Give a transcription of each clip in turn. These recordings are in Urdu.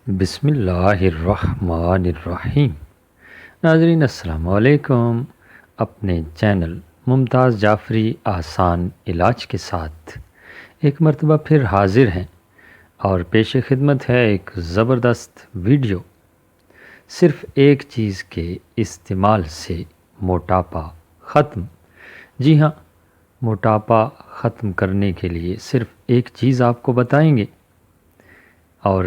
بسم اللہ الرحمن الرحیم۔ ناظرین السلام علیکم۔ اپنے چینل ممتاز جعفری آسان علاج کے ساتھ ایک مرتبہ پھر حاضر ہیں اور پیش خدمت ہے ایک زبردست ویڈیو۔ صرف ایک چیز کے استعمال سے موٹاپا ختم۔ جی ہاں، موٹاپا ختم کرنے کے لیے صرف ایک چیز آپ کو بتائیں گے اور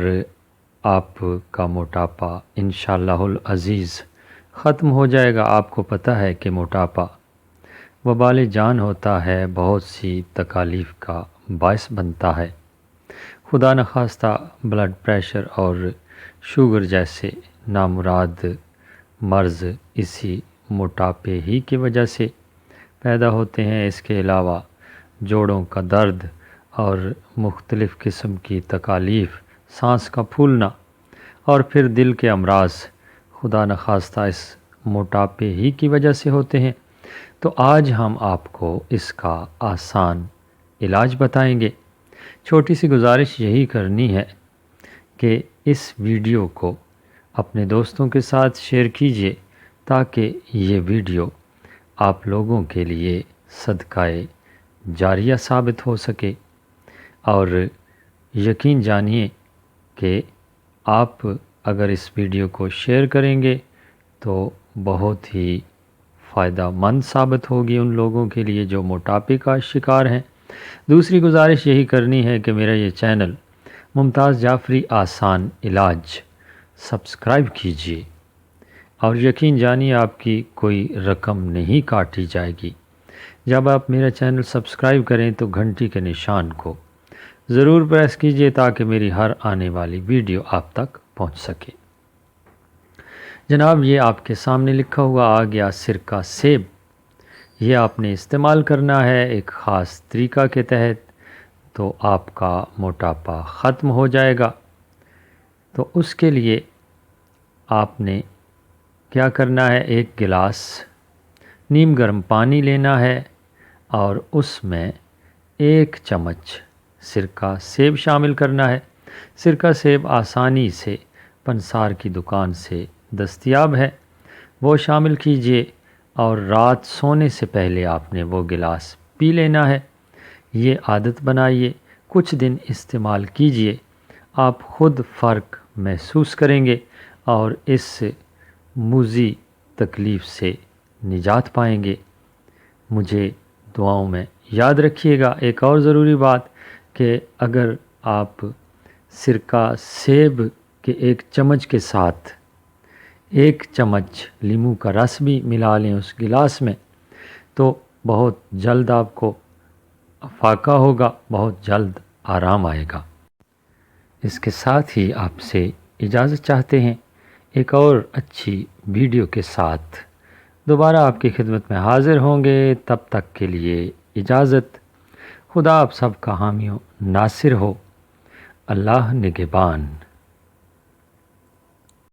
آپ کا موٹاپا انشاءاللہ العزیز ختم ہو جائے گا۔ آپ کو پتہ ہے کہ موٹاپا وبال جان ہوتا ہے، بہت سی تکالیف کا باعث بنتا ہے۔ خدا نخواستہ بلڈ پریشر اور شوگر جیسے نامراد مرض اسی موٹاپے ہی کی وجہ سے پیدا ہوتے ہیں۔ اس کے علاوہ جوڑوں کا درد اور مختلف قسم کی تکالیف، سانس کا پھولنا اور پھر دل کے امراض خدا نخواستہ اس موٹاپے ہی کی وجہ سے ہوتے ہیں۔ تو آج ہم آپ کو اس کا آسان علاج بتائیں گے۔ چھوٹی سی گزارش یہی کرنی ہے کہ اس ویڈیو کو اپنے دوستوں کے ساتھ شیئر کیجیے تاکہ یہ ویڈیو آپ لوگوں کے لیے صدقہ جاریہ ثابت ہو سکے، اور یقین جانیے کہ آپ اگر اس ویڈیو کو شیئر کریں گے تو بہت ہی فائدہ مند ثابت ہوگی ان لوگوں کے لیے جو موٹاپے کا شکار ہیں۔ دوسری گزارش یہی کرنی ہے کہ میرا یہ چینل ممتاز جعفری آسان علاج سبسکرائب کیجیے، اور یقین جانیے آپ کی کوئی رقم نہیں کاٹی جائے گی۔ جب آپ میرا چینل سبسکرائب کریں تو گھنٹی کے نشان کو ضرور پریس کیجیے تاکہ میری ہر آنے والی ویڈیو آپ تک پہنچ سکے۔ جناب، یہ آپ کے سامنے لکھا ہوا آ گیا سرکہ سیب۔ یہ آپ نے استعمال کرنا ہے ایک خاص طریقہ کے تحت، تو آپ کا موٹاپا ختم ہو جائے گا۔ تو اس کے لیے آپ نے کیا کرنا ہے، ایک گلاس نیم گرم پانی لینا ہے اور اس میں 1 چمچ سرکہ سیب شامل کرنا ہے۔ سرکہ سیب آسانی سے پنسار کی دکان سے دستیاب ہے، وہ شامل کیجئے، اور رات سونے سے پہلے آپ نے وہ گلاس پی لینا ہے۔ یہ عادت بنائیے، کچھ دن استعمال کیجئے، آپ خود فرق محسوس کریں گے اور اس موذی تکلیف سے نجات پائیں گے۔ مجھے دعاؤں میں یاد رکھیے گا۔ ایک اور ضروری بات کہ اگر آپ سرکہ سیب کے 1 چمچ کے ساتھ 1 چمچ لیموں کا رس بھی ملا لیں اس گلاس میں، تو بہت جلد آپ کو افاقہ ہوگا، بہت جلد آرام آئے گا۔ اس کے ساتھ ہی آپ سے اجازت چاہتے ہیں، ایک اور اچھی ویڈیو کے ساتھ دوبارہ آپ کی خدمت میں حاضر ہوں گے۔ تب تک کے لیے اجازت۔ خدا آپ سب کا حامی و ناصر ہو۔ اللہ نگہبان۔